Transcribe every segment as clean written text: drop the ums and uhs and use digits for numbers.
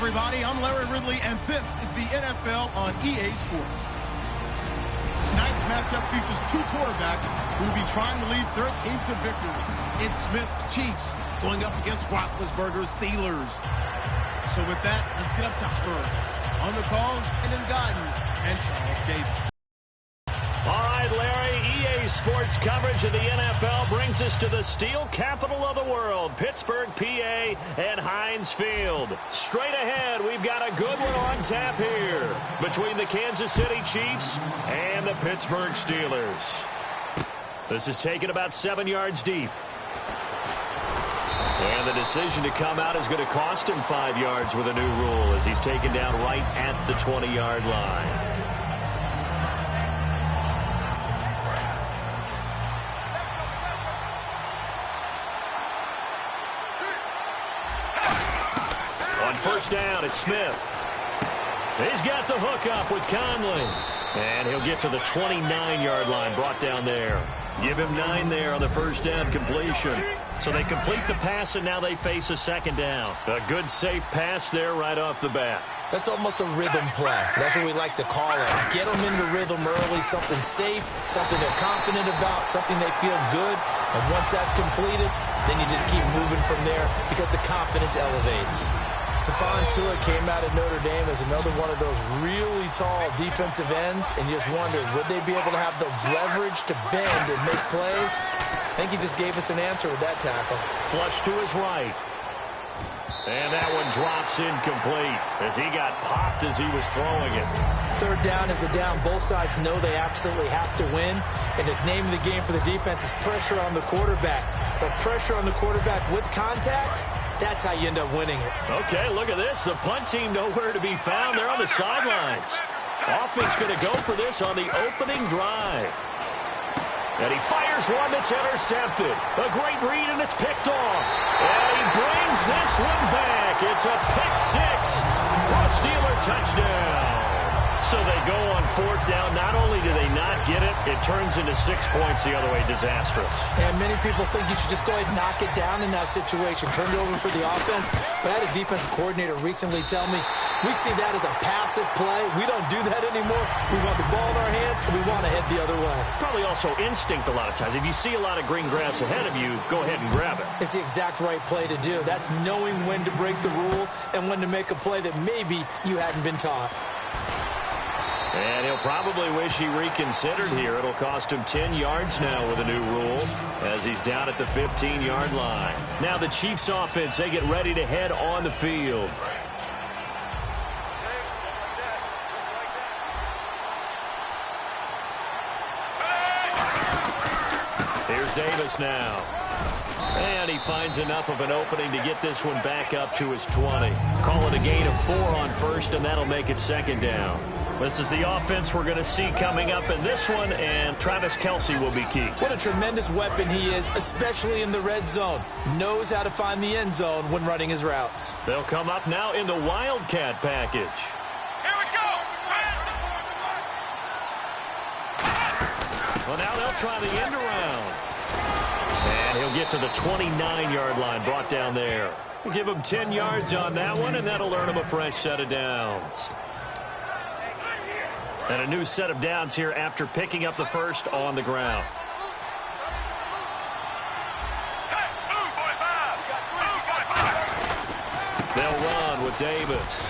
everybody, I'm Larry Ridley, and this is the NFL on EA Sports. Tonight's matchup features two quarterbacks who will be trying to lead their team to victory. It's Smith's Chiefs going up against Roethlisberger's Steelers. So with that, let's get up to Pittsburgh. On the call, Brandon Godden and Charles Davis. All right, Larry, EA Sports coverage of the NFL brings us to the steel capital of the world, Pittsburgh, PA, and Heinz Field. Straight ahead, we've got a good one on tap here between the Kansas City Chiefs and the Pittsburgh Steelers. This is taken about 7 yards deep. And the decision to come out is going to cost him 5 yards with a new rule as he's taken down right at the 20-yard line. First down, it's Smith. He's got the hook up with Conley. And he'll get to the 29-yard line, brought down there. Give him 9 there on the first down completion. So they complete the pass, and now they face a second down. A good, safe pass there right off the bat. That's almost a rhythm play. That's what we like to call it. Get them into rhythm early, something safe, something they're confident about, something they feel good. And once that's completed, then you just keep moving from there because the confidence elevates. Stephon Tuitt came out of Notre Dame as another one of those really tall defensive ends, and you just wondered, would they be able to have the leverage to bend and make plays? I think he just gave us an answer with that tackle. Flush to his right. And that one drops incomplete as he got popped as he was throwing it. Third down is the down. Both sides know they absolutely have to win. And the name of the game for the defense is pressure on the quarterback. But pressure on the quarterback with contact, that's how you end up winning it. Okay, look at this. The punt team nowhere to be found. They're on the sidelines. Offense going to go for this on the opening drive. And he fires one that's intercepted. A great read, and it's picked off. And he brings this one back. It's a pick six for a Steeler touchdown. So they go on fourth down. Not only do they not get it, it turns into 6 points the other way. Disastrous. And many people think you should just go ahead and knock it down in that situation. Turn it over for the offense. But I had a defensive coordinator recently tell me, we see that as a passive play. We don't do that anymore. We want the ball in our hands, and we want to head the other way. Probably also instinct a lot of times. If you see a lot of green grass ahead of you, go ahead and grab it. It's the exact right play to do. That's knowing when to break the rules and when to make a play that maybe you hadn't been taught. And he'll probably wish he reconsidered here. It'll cost him 10 yards now with a new rule as he's down at the 15-yard line. Now the Chiefs offense, they get ready to head on the field. Here's Davis now. And he finds enough of an opening to get this one back up to his 20. Call it a gain of 4 on first, and that'll make it second down. This is the offense we're going to see coming up in this one, and Travis Kelce will be key. What a tremendous weapon he is, especially in the red zone. Knows how to find the end zone when running his routes. They'll come up now in the Wildcat package. Here we go! Well, now they'll try the end around. And he'll get to the 29-yard line, brought down there. We'll give him 10 yards on that one, and that'll earn him a fresh set of downs. And a new set of downs here after picking up the first on the ground. They'll run with Davis.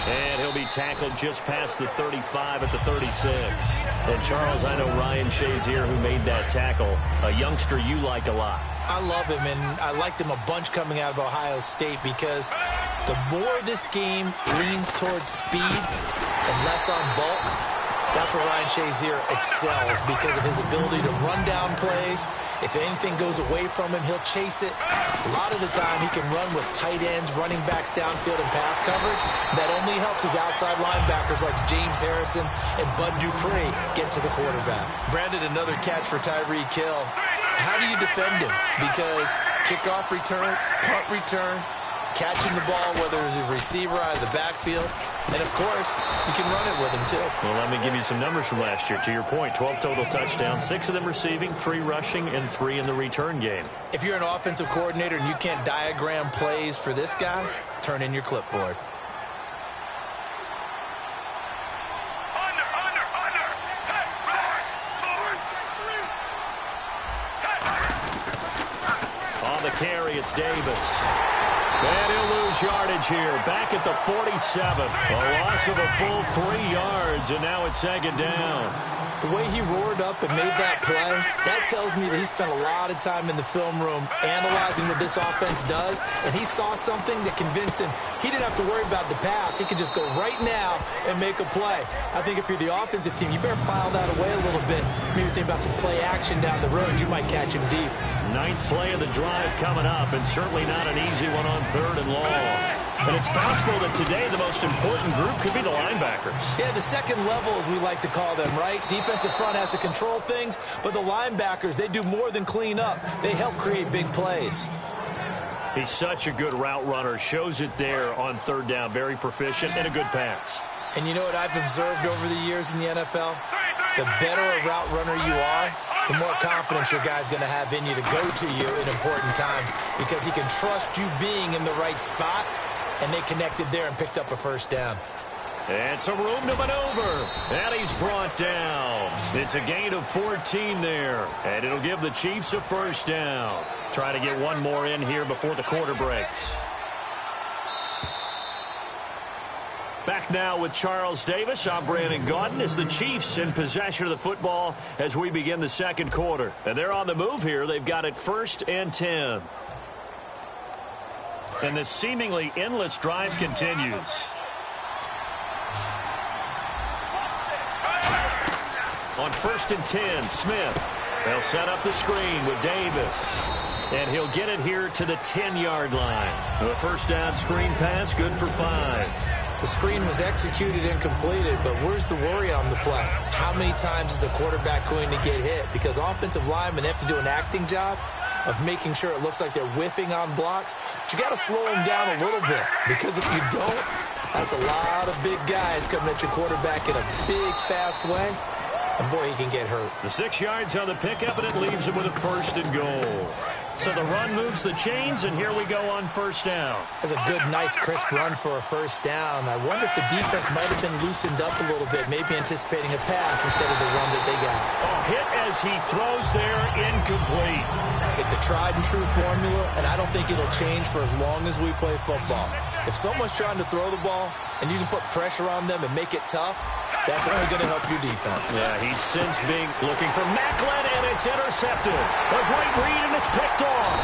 And he'll be tackled just past the 35 at the 36. And, Charles, I know Ryan Shazier, who made that tackle, a youngster you like a lot. I love him, and I liked him a bunch coming out of Ohio State because the more this game leans towards speed and less on bulk, that's where Ryan Shazier excels because of his ability to run down plays. If anything goes away from him, he'll chase it. A lot of the time, he can run with tight ends, running backs downfield, and pass coverage. That only helps his outside linebackers like James Harrison and Bud Dupree get to the quarterback. Brandon, another catch for Tyreek Hill. How do you defend him? Because kickoff return, punt return, catching the ball, whether it's a receiver out of the backfield, and, of course, you can run it with him, too. Well, let me give you some numbers from last year. To your point, 12 total touchdowns, 6 of them receiving, 3 rushing, and 3 in the return game. If you're an offensive coordinator and you can't diagram plays for this guy, turn in your clipboard. It's Davis. And he'll lose yardage here. Back at the 47. A loss of a full 3 yards, and now it's second down. The way he roared up and made that play, that tells me that he spent a lot of time in the film room analyzing what this offense does, and he saw something that convinced him he didn't have to worry about the pass. He could just go right now and make a play. I think if you're the offensive team, you better file that away a little bit. Maybe think about some play action down the road. You might catch him deep. 9th play of the drive coming up, and certainly not an easy one on 3rd and long. And it's possible that today the most important group could be the linebackers. Yeah, the second level, as we like to call them, right? Defensive front has to control things, but the linebackers, they do more than clean up. They help create big plays. He's such a good route runner. Shows it there on 3rd down. Very proficient and a good pass. And you know what I've observed over the years in the NFL? The better a route runner you are, the more confidence your guy's going to have in you to go to you in important times because he can trust you being in the right spot, and they connected there and picked up a 1st down. And some room to maneuver. And he's brought down. It's a gain of 14 there. And it'll give the Chiefs a 1st down. Try to get one more in here before the quarter breaks. Back now with Charles Davis. I'm Brandon Gaudin. As the Chiefs in possession of the football as we begin the second quarter. And they're on the move here. They've got it 1st and 10. And this seemingly endless drive continues. On 1st and 10, Smith. They'll set up the screen with Davis. And he'll get it here to the 10-yard line. The 1st down screen pass, good for 5. The screen was executed and completed, but where's the worry on the play? How many times is a quarterback going to get hit? Because offensive linemen have to do an acting job of making sure it looks like they're whiffing on blocks. But you got to slow them down a little bit, because if you don't, that's a lot of big guys coming at your quarterback in a big, fast way. And, boy, he can get hurt. The 6 yards on the pickup, and it leaves him with a 1st and goal. So the run moves the chains, and here we go on 1st down. That's a good, nice, crisp run for a 1st down. I wonder if the defense might have been loosened up a little bit, maybe anticipating a pass instead of the run that they got. A hit as he throws there, incomplete. It's a tried-and-true formula, and I don't think it'll change for as long as we play football. If someone's trying to throw the ball and you can put pressure on them and make it tough, that's only going to help your defense. Yeah, he's since been looking for Macklin, and it's intercepted. A great read, and it's picked off.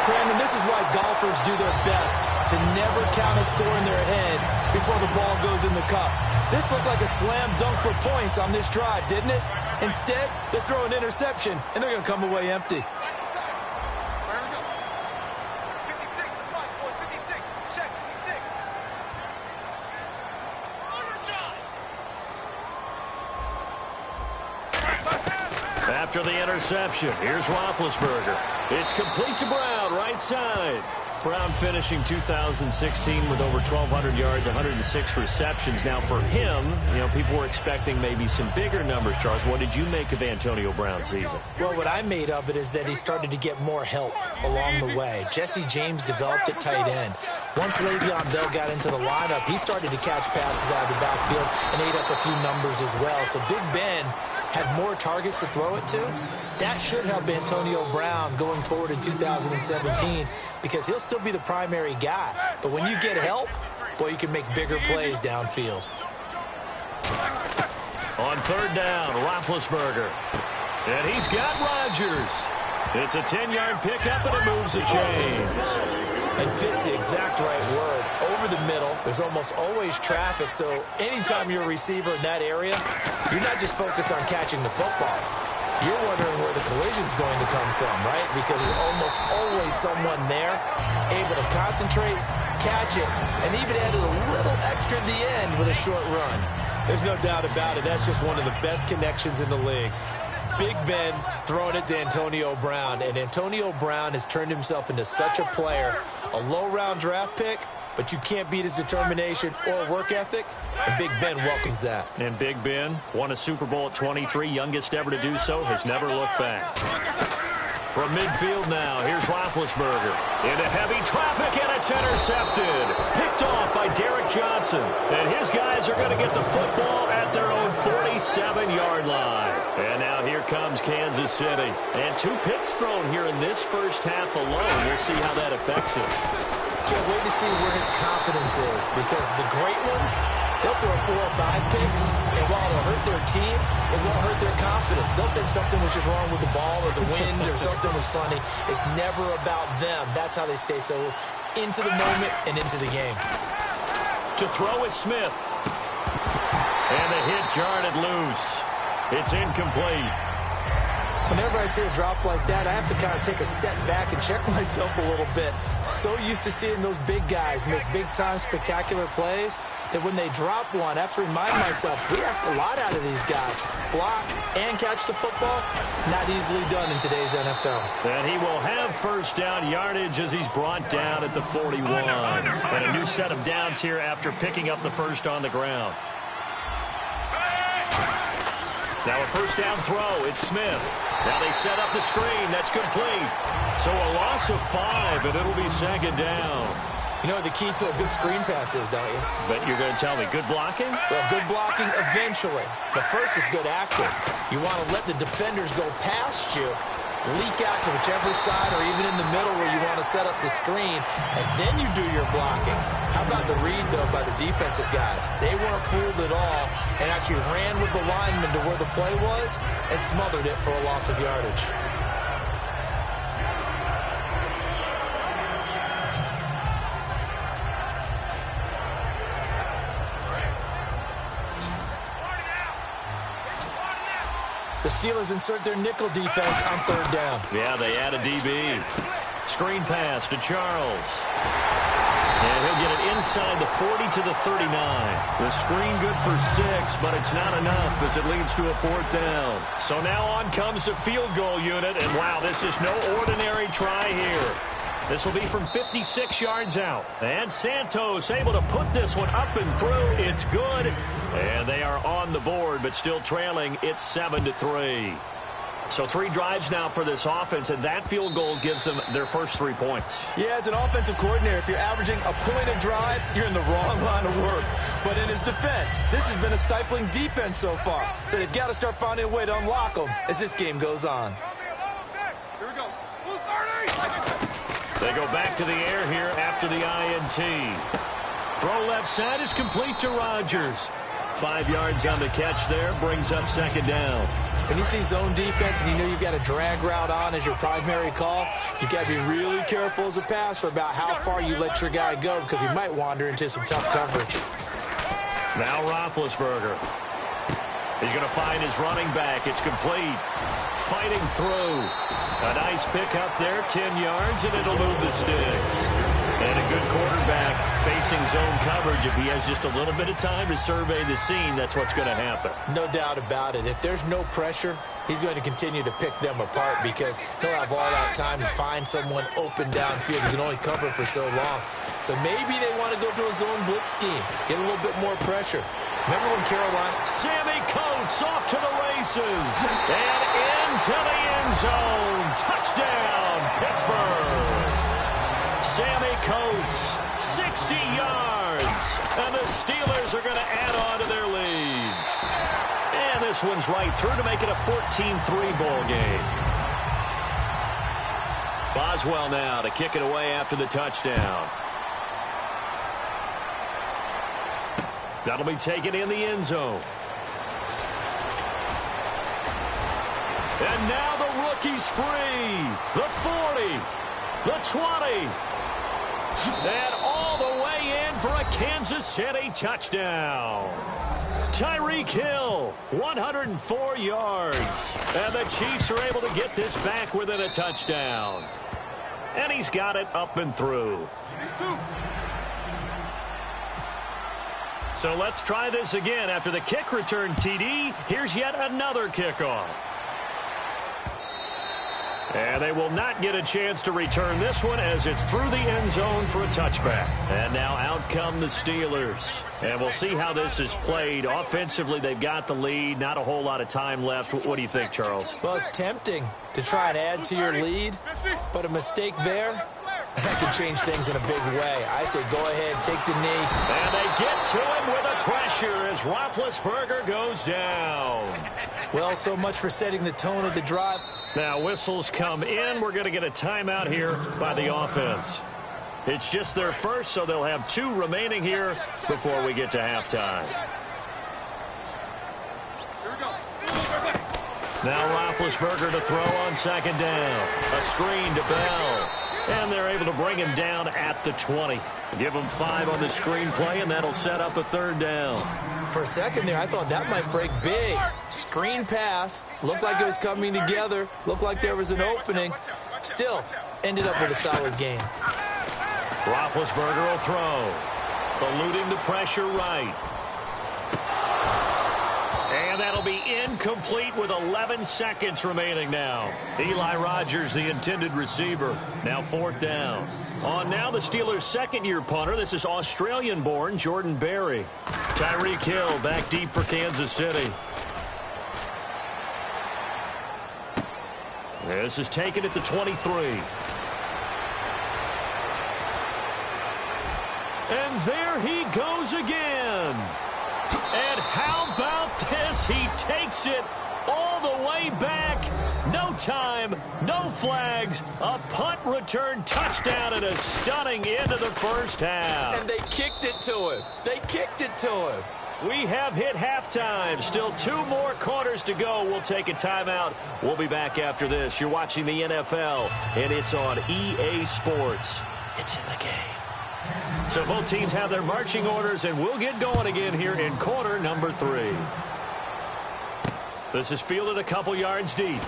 Brandon, this is why golfers do their best to never count a score in their head before the ball goes in the cup. This looked like a slam dunk for points on this drive, didn't it? Instead, they throw an interception, and they're going to come away empty. After the interception, here's Roethlisberger. It's complete to Brown, right side. Brown finishing 2016 with over 1,200 yards, 106 receptions. Now for him, you know, people were expecting maybe some bigger numbers, Charles. What did you make of Antonio Brown's season? Well, what I made of it is that he started to get more help along the way. Jesse James developed at tight end. Once Le'Veon Bell got into the lineup, he started to catch passes out of the backfield and ate up a few numbers as well. So Big Ben had more targets to throw it to. That should help Antonio Brown going forward in 2017 because he'll still be the primary guy. But when you get help, boy, you can make bigger plays downfield. On 3rd down, Roethlisberger. And he's got Rodgers. It's a 10-yard pickup, and it moves the chains. And fits the exact right word. Over the middle, there's almost always traffic, so anytime you're a receiver in that area, you're not just focused on catching the football. You're wondering where the collision's going to come from, right? Because there's almost always someone there able to concentrate, catch it, and even added a little extra at the end with a short run. There's no doubt about it. That's just one of the best connections in the league. Big Ben throwing it to Antonio Brown, and Antonio Brown has turned himself into such a player. A low-round draft pick, but you can't beat his determination or work ethic, and Big Ben welcomes that. And Big Ben won a Super Bowl at 23, youngest ever to do so, has never looked back. From midfield now, here's Roethlisberger. Into heavy traffic, and it's intercepted. Picked off by Derek Johnson. And his guys are going to get the football at their own 46. 47-yard line. And now here comes Kansas City. And 2 picks thrown here in this first half alone. We'll see how that affects him. Can't wait to see where his confidence is, because the great ones, they'll throw 4 or 5 picks, and while it'll hurt their team, it won't hurt their confidence. They'll think something was just wrong with the ball or the wind or something was funny. It's never about them. That's how they stay so into the moment and into the game. To throw is Smith. And the hit jarred it loose. It's incomplete. Whenever I see a drop like that, I have to kind of take a step back and check myself a little bit. So used to seeing those big guys make big-time spectacular plays that when they drop one, I have to remind myself, we ask a lot out of these guys. Block and catch the football, not easily done in today's NFL. And he will have first down yardage as he's brought down at the 41. And a new set of downs here after picking up the first on the ground. Now a first down throw. It's Smith. Now they set up the screen. That's complete. So a loss of 5, and it'll be second down. You know what the key to a good screen pass is, don't you? But you're going to tell me, good blocking? Well, good blocking eventually. The first is good acting. You want to let the defenders go past you, leak out to whichever side or even in the middle where you want to set up the screen, and then you do your blocking. How about the read, though, by the defensive guys? They weren't fooled at all and actually ran with the lineman to where the play was and smothered it for a loss of yardage. The Steelers insert their nickel defense on third down. Yeah, they add a DB. Screen pass to Charles. And he'll get it inside the 40 to the 39. The screen good for 6, but it's not enough as it leads to a 4th down. So now on comes the field goal unit, and wow, this is no ordinary try here. This will be from 56 yards out. And Santos able to put this one up and through. It's good. And they are on the board, but still trailing. It's 7-3. So 3 drives now for this offense, and that field goal gives them their first 3 points. Yeah, as an offensive coordinator, if you're averaging a point a drive, you're in the wrong line of work. But in his defense, this has been a stifling defense so far. So they've got to start finding a way to unlock them as this game goes on. Here we go. They go back to the air here after the INT. Throw left side is complete to Rodgers. 5 yards on the catch there, brings up second down. When you see zone defense and you know you've got a drag route on as your primary call, you've got to be really careful as a passer about how far you let your guy go because he might wander into some tough coverage. Now Roethlisberger. He's going to find his running back. It's complete. Fighting through. A nice pick up there, 10 yards, and it'll move the sticks. And a good quarterback facing zone coverage. If he has just a little bit of time to survey the scene, that's what's going to happen. No doubt about it. If there's no pressure, he's going to continue to pick them apart because he'll have all that time to find someone open downfield. He can only cover for so long. So maybe they want to go to a zone blitz scheme, get a little bit more pressure. Remember when Carolina... Sammy Coates off to the races. And into the end zone. Touchdown, Pittsburgh. Sammy Coates, 60 yards. And the Steelers are going to add on to their lead. And this one's right through to make it a 14-3 ball game. Boswell now to kick it away after the touchdown. That'll be taken in the end zone. And now the rookie's free. The 40, the 20, and all the way in for a Kansas City touchdown. Tyreek Hill, 104 yards. And the Chiefs are able to get this back within a touchdown. And he's got it up and through. So let's try this again. After the kick return TD, here's yet another kickoff. And they will not get a chance to return this one as it's through the end zone for a touchback. And now out come the Steelers. And we'll see how this is played. Offensively, they've got the lead. Not a whole lot of time left. What do you think, Charles? Well, it's tempting to try and add to your lead, but a mistake there, that could change things in a big way. I say go ahead, take the knee. And they get to him with a pressure. pressure as Roethlisberger goes down. Well, so much for setting the tone of the drive. Now whistles come in. We're going to get a timeout here by the offense. It's just their first, so they'll have 2 remaining here before we get to halftime. Now Roethlisberger to throw on second down. A screen to Bell. And they're able to bring him down at the 20. Give him 5 on the screen play, and that'll set up a third down. For a second there, I thought that might break big. Screen pass. Looked like it was coming together. Looked like there was an opening. Still, ended up with a solid game. Roethlisberger will throw. Eluding the pressure right. And that'll be incomplete with 11 seconds remaining now. Eli Rogers, the intended receiver. Now 4th down. On now the Steelers' second-year punter. This is Australian-born Jordan Berry. Tyreek Hill back deep for Kansas City. This is taken at the 23. And there he goes again. And how about this? He takes it all the way back. No time, no flags. A punt return touchdown and a stunning end of the first half. And they kicked it to him. They kicked it to him. We have hit halftime. Still 2 more quarters to go. We'll take a timeout. We'll be back after this. You're watching the NFL, and it's on EA Sports. It's in the game. So both teams have their marching orders, and we'll get going again here in quarter number 3. This is fielded a couple yards deep.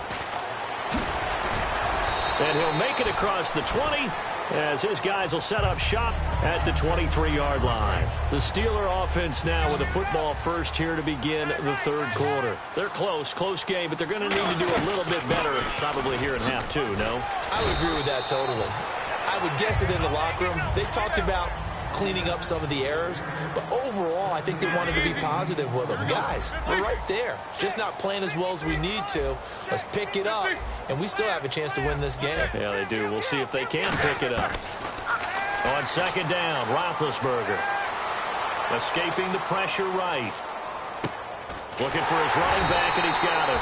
And he'll make it across the 20 as his guys will set up shop at the 23-yard line. The Steeler offense now with a football first here to begin the third quarter. They're close game, but they're going to need to do a little bit better probably here in half 2, no? I would agree with that totally. I would guess it in the locker room. They talked about cleaning up some of the errors, but overall, I think they wanted to be positive with them. Guys, we're right there. Just not playing as well as we need to. Let's pick it up, and we still have a chance to win this game. Yeah, they do. We'll see if they can pick it up. On second down, Roethlisberger. Escaping the pressure right. Looking for his running back, and he's got it.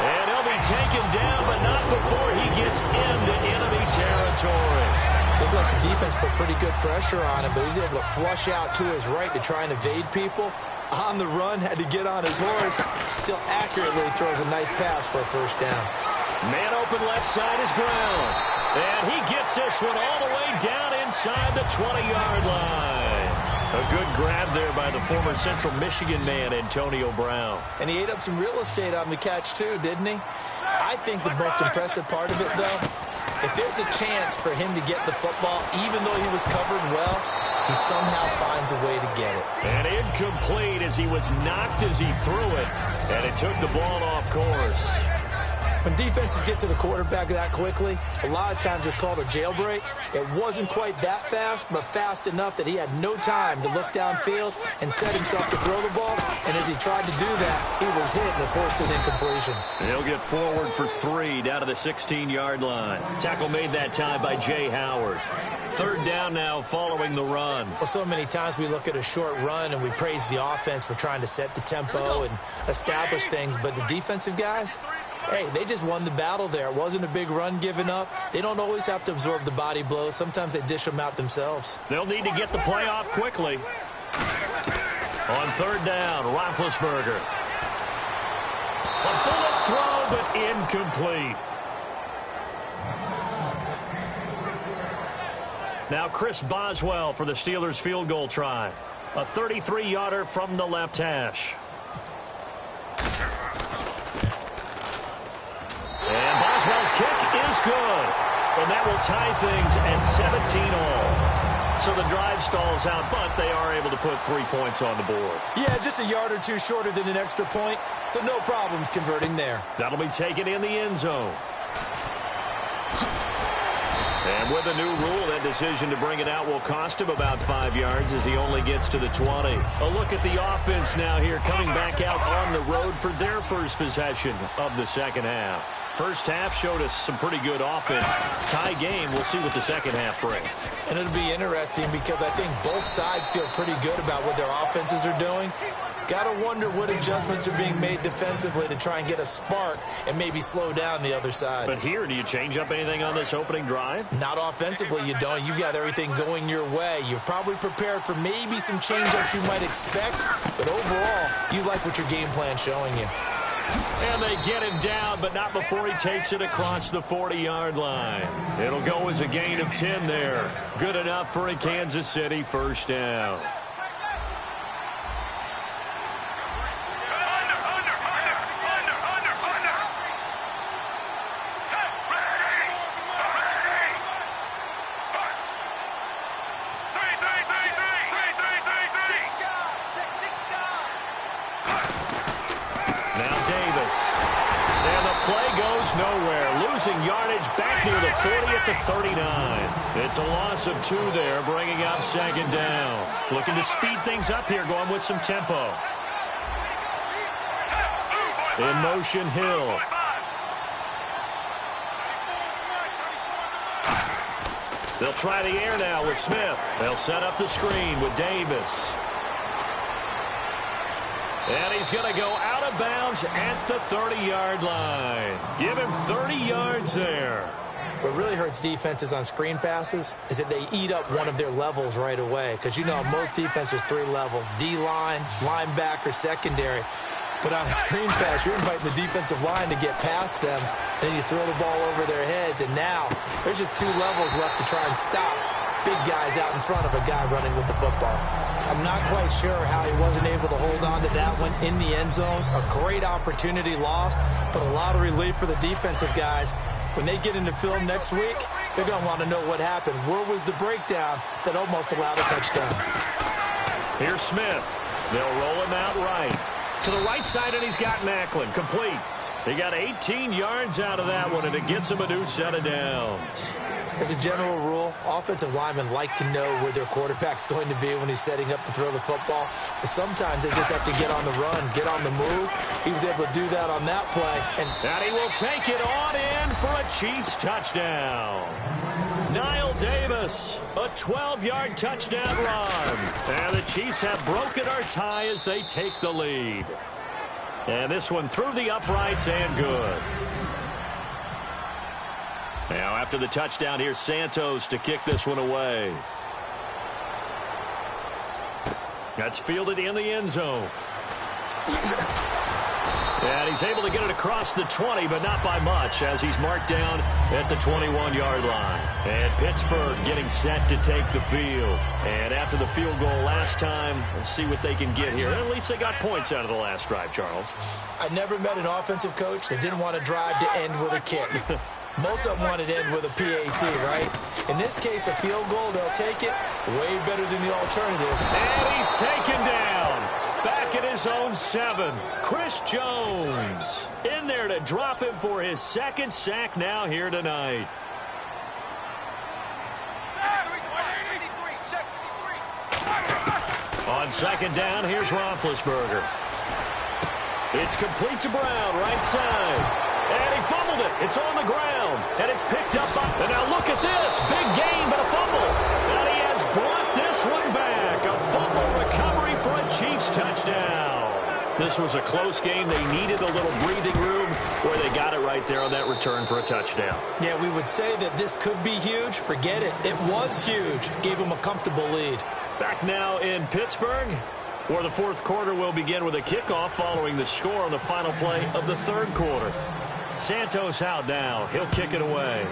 And he'll be taken down, but not before he gets into enemy territory. Looked like the defense put pretty good pressure on him, but he was able to flush out to his right to try and evade people. On the run, had to get on his horse. Still accurately throws a nice pass for a first down. Man open left side is Brown. And he gets this one all the way down inside the 20-yard line. A good grab there by the former Central Michigan man, Antonio Brown. And he ate up some real estate on the catch, too, didn't he? I think the most impressive part of it, though, if there's a chance for him to get the football, even though he was covered well, he somehow finds a way to get it. And incomplete as he was knocked as he threw it. And it took the ball off course. When defenses get to the quarterback that quickly, a lot of times it's called a jailbreak. It wasn't quite that fast, but fast enough that he had no time to look downfield and set himself to throw the ball. And as he tried to do that, he was hit and forced an incompletion. He'll get forward for 3 down to the 16-yard line. Tackle made that time by Jay Howard. Third down now following the run. Well, so many times we look at a short run and we praise the offense for trying to set the tempo and establish things, but the defensive guys, hey, they just won the battle there. It wasn't a big run given up. They don't always have to absorb the body blows. Sometimes they dish them out themselves. They'll need to get the play off quickly. On third down, Roethlisberger. A bullet throw, but incomplete. Now Chris Boswell for the Steelers field goal try. A 33-yarder from the left hash. And Boswell's kick is good. And that will tie things at 17-all. So the drive stalls out, but they are able to put 3 points on the board. Yeah, just a yard or two shorter than an extra point. So no problems converting there. That'll be taken in the end zone. And with a new rule, that decision to bring it out will cost him about 5 yards as he only gets to the 20. A look at the offense now here, coming back out on the road for their first possession of the second half. First half showed us some pretty good offense. Tie game. We'll see what the second half brings. And it'll be interesting because I think both sides feel pretty good about what their offenses are doing. Got to wonder what adjustments are being made defensively to try and get a spark and maybe slow down the other side. But here, do you change up anything on this opening drive? Not offensively, you don't. You've got everything going your way. You've probably prepared for maybe some change-ups you might expect, but overall, you like what your game plan's showing you. And they get him down, but not before he takes it across the 40-yard line. It'll go as a gain of 10 there. Good enough for a Kansas City first down. Yardage back near the 40 at the 39. It's a loss of 2 there, bringing up second down. Looking to speed things up here, going with some tempo. In motion, Hill. They'll try the air now with Smith. They'll set up the screen with Davis. And he's going to go out of bounds at the 30-yard line. Give him 30 yards there. What really hurts defenses on screen passes is that they eat up one of their levels right away. Because, you know, most defenses 3 levels. D-line, linebacker, secondary. But on a screen pass, you're inviting the defensive line to get past them. And then you throw the ball over their heads. And now there's just 2 levels left to try and stop big guys out in front of a guy running with the football. I'm not quite sure how he wasn't able to hold on to that one in the end zone. A great opportunity lost, but a lot of relief for the defensive guys. When they get into film next week, they're going to want to know what happened. Where was the breakdown that almost allowed a touchdown? Here's Smith. They'll roll him out right. To the right side, and he's got Macklin. Complete. He got 18 yards out of that one, and it gets him a new set of downs. As a general rule, offensive linemen like to know where their quarterback's going to be when he's setting up to throw the football. But sometimes they just have to get on the run, get on the move. He was able to do that on that play. And he will take it on in for a Chiefs touchdown. Niall Davis, a 12-yard touchdown run. And the Chiefs have broken our tie as they take the lead. And this one through the uprights and good. Now, after the touchdown, here's Santos to kick this one away. That's fielded in the end zone. And he's able to get it across the 20, but not by much, as he's marked down at the 21-yard line. And Pittsburgh getting set to take the field. And after the field goal last time, we'll see what they can get here. At least they got points out of the last drive, Charles. I never met an offensive coach that didn't want to drive to end with a kick. Most of them want it to end with a PAT, right? In this case, a field goal, they'll take it. Way better than the alternative. And he's taken down. Back at his own 7. Chris Jones in there to drop him for his 2nd sack now here tonight. On 2nd down, here's Roethlisberger. It's complete to Brown, right side. And he fumbled it. It's on the ground. And it's picked up. And now look at this. Big gain, but a fumble. And he has brought this one back. A fumble recovery for a Chiefs touchdown. This was a close game. They needed a little breathing room where they got it right there on that return for a touchdown. Yeah, we would say that this could be huge. Forget it. It was huge. Gave him a comfortable lead. Back now in Pittsburgh, where the 4th quarter will begin with a kickoff following the score on the final play of the 3rd quarter. Santos out now. He'll kick it away.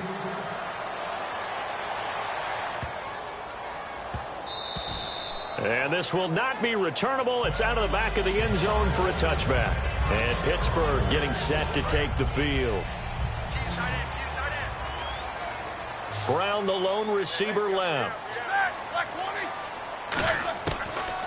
And this will not be returnable. It's out of the back of the end zone for a touchback. And Pittsburgh getting set to take the field. Brown, the lone receiver, left.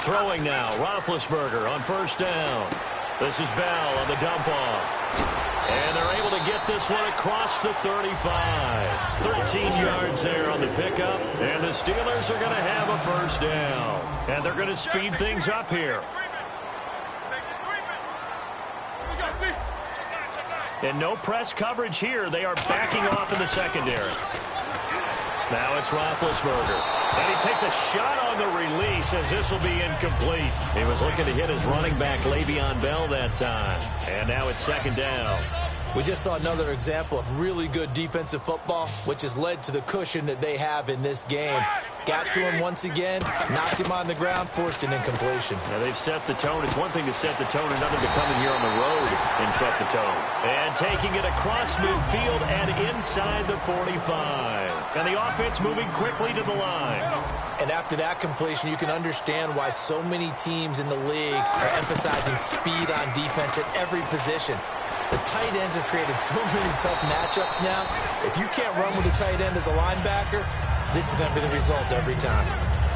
Throwing now, Roethlisberger on 1st down. This is Bell on the dump-off. And they're able to get this one across the 35. 13 yards there on the pickup. And the Steelers are going to have a 1st down. And they're going to speed things up here. And no press coverage here. They are backing off in the secondary. Now it's Roethlisberger. And he takes a shot on the release as this will be incomplete. He was looking to hit his running back, Le'Veon Bell, that time. And now it's second down. We just saw another example of really good defensive football, which has led to the cushion that they have in this game. Got to him once again, knocked him on the ground, forced an incompletion. Now they've set the tone. It's one thing to set the tone, another to come in here on the road and set the tone. And taking it across midfield and inside the 45. And the offense moving quickly to the line. And after that completion, you can understand why so many teams in the league are emphasizing speed on defense at every position. The tight ends have created so many tough matchups now. If you can't run with a tight end as a linebacker, this is going to be the result every time.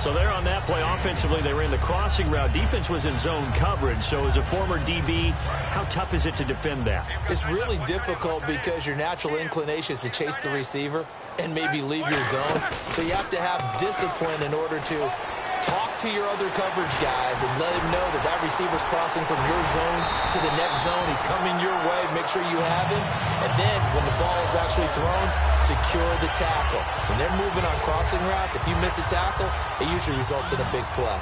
So there on that play, offensively, they ran the crossing route. Defense was in zone coverage. So as a former DB, how tough is it to defend that? It's really difficult because your natural inclination is to chase the receiver and maybe leave your zone. So you have to have discipline in order to talk to your other coverage guys and let him know that that receiver's crossing from your zone to the next zone. He's coming your way. Make sure you have him. And then when the ball is actually thrown, secure the tackle. When they're moving on crossing routes, if you miss a tackle, it usually results in a big play.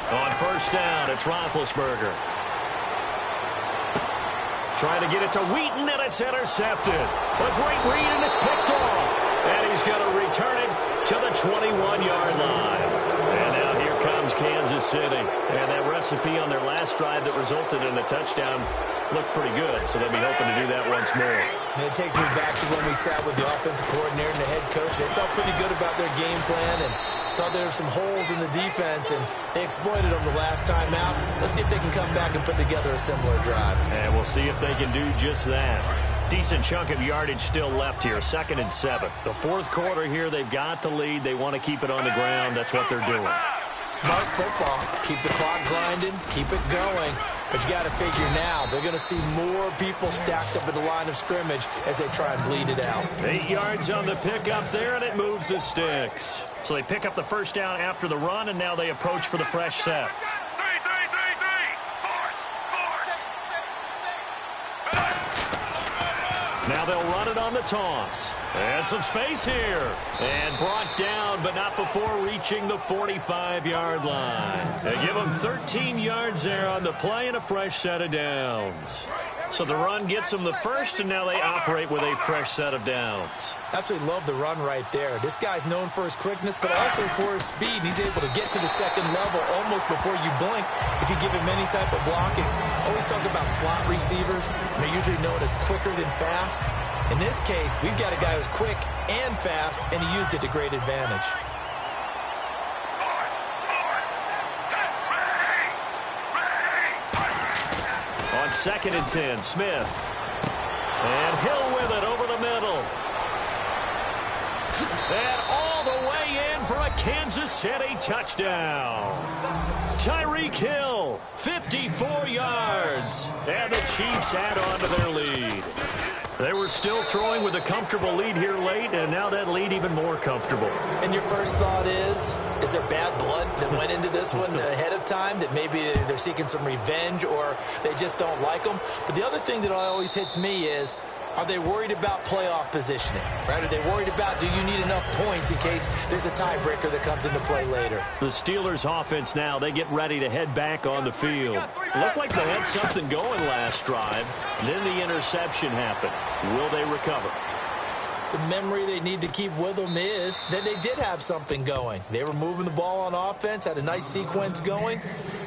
On first down, it's Roethlisberger. Trying to get it to Wheaton, and it's intercepted. A great read, and it's picked off. And he's going to return it to the 21-yard line. And now here comes Kansas City. And that recipe on their last drive that resulted in a touchdown looked pretty good. So they'll be hoping to do that once more. And it takes me back to when we sat with the offensive coordinator and the head coach. They felt pretty good about their game plan and thought there were some holes in the defense, and they exploited them the last time out. Let's see if they can come back and put together a similar drive. And we'll see if they can do just that. Decent chunk of yardage still left here, 2nd and 7. The fourth quarter here, they've got the lead. They want to keep it on the ground. That's what they're doing. Smart football. Keep the clock grinding. Keep it going. But you got to figure now, they're going to see more people stacked up at the line of scrimmage as they try and bleed it out. 8 yards on the pickup there, and it moves the sticks. So they pick up the first down after the run, and now they approach for the fresh set. Now they'll run it on the toss. And some space here. And brought down, but not before reaching the 45-yard line. They give them 13 yards there on the play and a fresh set of downs. So the run gets them the first, and now they operate with a fresh set of downs. Absolutely love the run right there. This guy's known for his quickness, but also for his speed. He's able to get to the second level almost before you blink if you give him any type of blocking. Always talk about slot receivers. They're usually known as quicker than fast. In this case, we've got a guy who's quick and fast, and he used it to great advantage. On 2nd and 10, Smith. And Hill with it over the middle. And all the way in for a Kansas City touchdown. Tyreek Hill, 54 yards. And the Chiefs add on to their lead. They were still throwing with a comfortable lead here late, and now that lead even more comfortable. And your first thought is there bad blood that went into this one ahead of time, that maybe they're seeking some revenge or they just don't like them? But the other thing that always hits me is, are they worried about playoff positioning? Right? Are they worried about, do you need enough points in case there's a tiebreaker that comes into play later? The Steelers offense now, they get ready to head back on the field. Looked like they had something going last drive. Then the interception happened. Will they recover? The memory they need to keep with them is that they did have something going. They were moving the ball on offense, had a nice sequence going.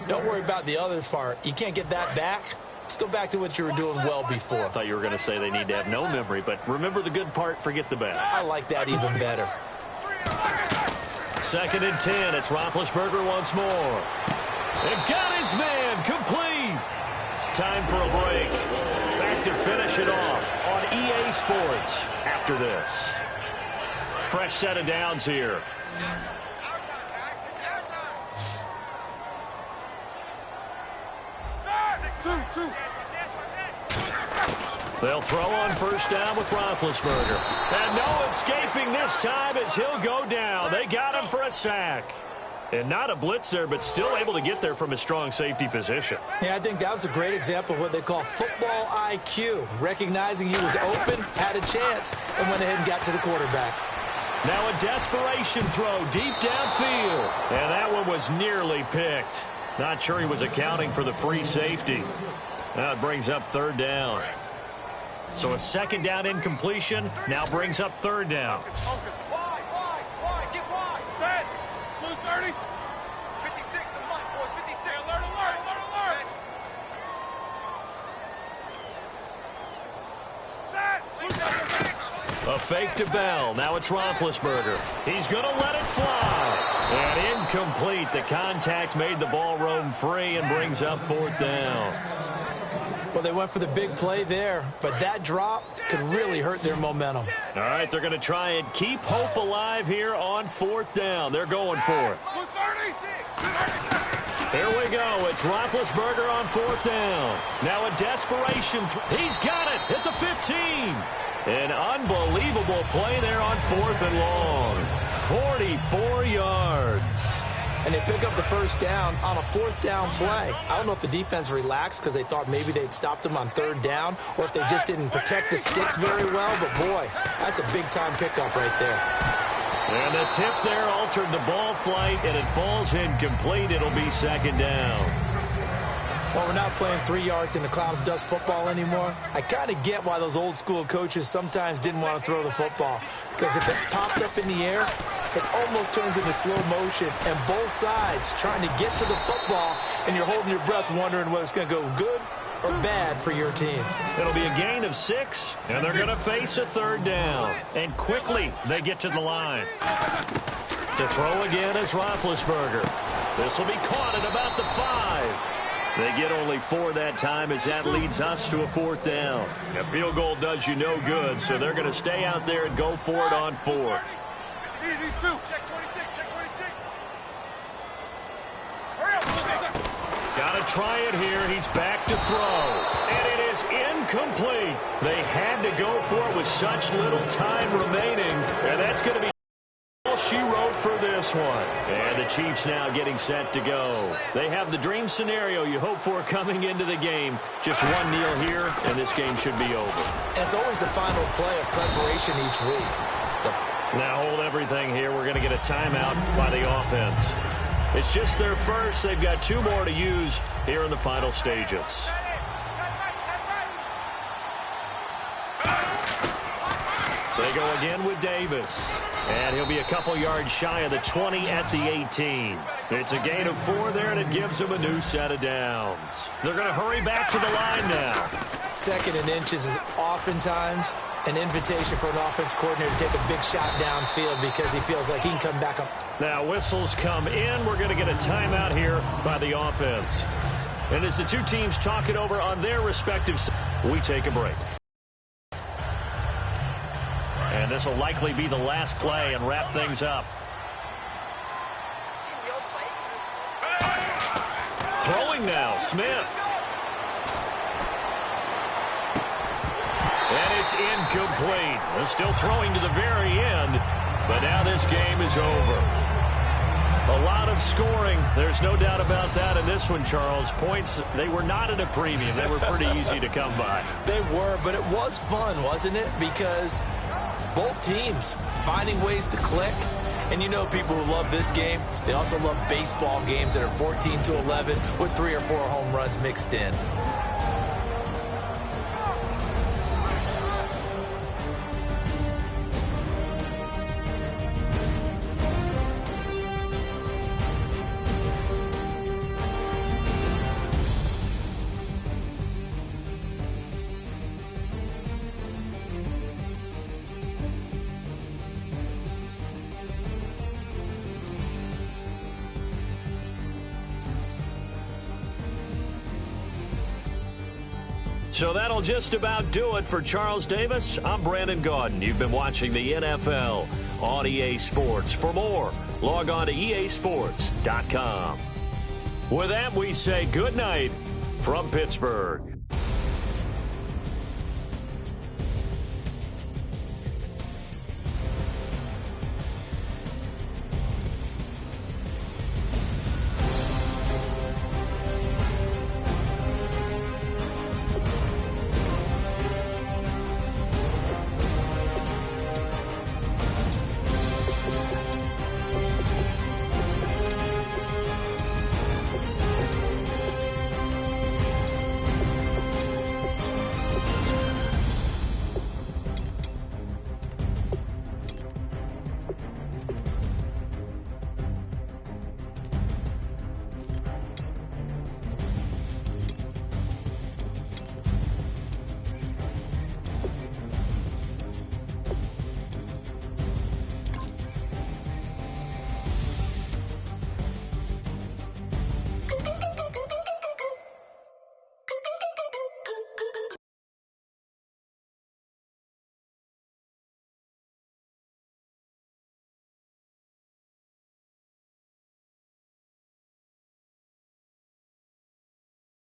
Don't worry about the other part. You can't get that back. Let's go back to what you were doing well before. I thought you were going to say they need to have no memory, but remember the good part, forget the bad. I like that even better. 2nd and 10, it's Roethlisberger once more. And got his man, complete. Time for a break. Back to finish it off on EA Sports after this. Fresh set of downs here. They'll throw on first down with Roethlisberger. And no escaping this time as he'll go down. They got him for a sack. And not a blitz there, but still able to get there from a strong safety position. Yeah, I think that was a great example of what they call football IQ. Recognizing he was open, had a chance, and went ahead and got to the quarterback. Now a desperation throw deep downfield. And that one was nearly picked. Not sure he was accounting for the free safety. Now it brings up third down. So a second down incompletion now brings up third down. Wide, get wide. Set. Blue 30. 56, the mic, boys. 56. Alert. Set. A fake to Bell. Now it's Roethlisberger. He's going to let it fly. And incomplete. The contact made the ball roam free and brings up fourth down. Well, they went for the big play there, but that drop could really hurt their momentum. All right, they're going to try and keep hope alive here on fourth down. They're going for it. Here we go. It's Roethlisberger on fourth down. Now a desperation. He's got it at the 15. An unbelievable play there on fourth and long. 44 yards. And they pick up the first down on a fourth down play. I don't know if the defense relaxed because they thought maybe they'd stopped them on third down or if they just didn't protect the sticks very well. But, boy, that's a big-time pickup right there. And the tip there altered the ball flight, and it falls incomplete. It'll be second down. Well, we're not playing 3 yards in the cloud of dust football anymore. I kind of get why those old-school coaches sometimes didn't want to throw the football. Because if it's popped up in the air, it almost turns into slow motion, and both sides trying to get to the football, and you're holding your breath wondering whether it's going to go good or bad for your team. It'll be a gain of 6, and they're going to face a third down. And quickly, they get to the line. To throw again is Roethlisberger. This will be caught at about the 5. They get only 4 that time as that leads us to a fourth down. A field goal does you no good, so they're going to stay out there and go for it on fourth. These two. Check 26, check 26. Hurry up. Got to try it here. He's back to throw. And it is incomplete. They had to go for it with such little time remaining. And that's going to be all she wrote for this one. And the Chiefs now getting set to go. They have the dream scenario you hope for coming into the game. Just one kneel here, and this game should be over. And it's always the final play of preparation each week. Now hold everything here. We're going to get a timeout by the offense. It's just their first. They've got 2 more to use here in the final stages. They go again with Davis. And he'll be a couple yards shy of the 20 at the 18. It's a gain of 4 there, and it gives them a new set of downs. They're going to hurry back to the line now. Second and inches is oftentimes an invitation for an offense coordinator to take a big shot downfield because he feels like he can come back up. Now whistles come in. We're going to get a timeout here by the offense. And as the two teams talk it over on their respective sides, we take a break. And this will likely be the last play and wrap things up. Throwing now, Smith. And it's incomplete. They're still throwing to the very end, but now this game is over. A lot of scoring. There's no doubt about that in this one, Charles. Points, they were not at a premium. They were pretty easy to come by. They were, but it was fun, wasn't it? Because both teams finding ways to click. And you know people who love this game, they also love baseball games that are 14-11 with 3 or 4 home runs mixed in. So that'll just about do it for Charles Davis. I'm Brandon Gaudin. You've been watching the NFL on EA Sports. For more, log on to easports.com. With that, we say good night from Pittsburgh.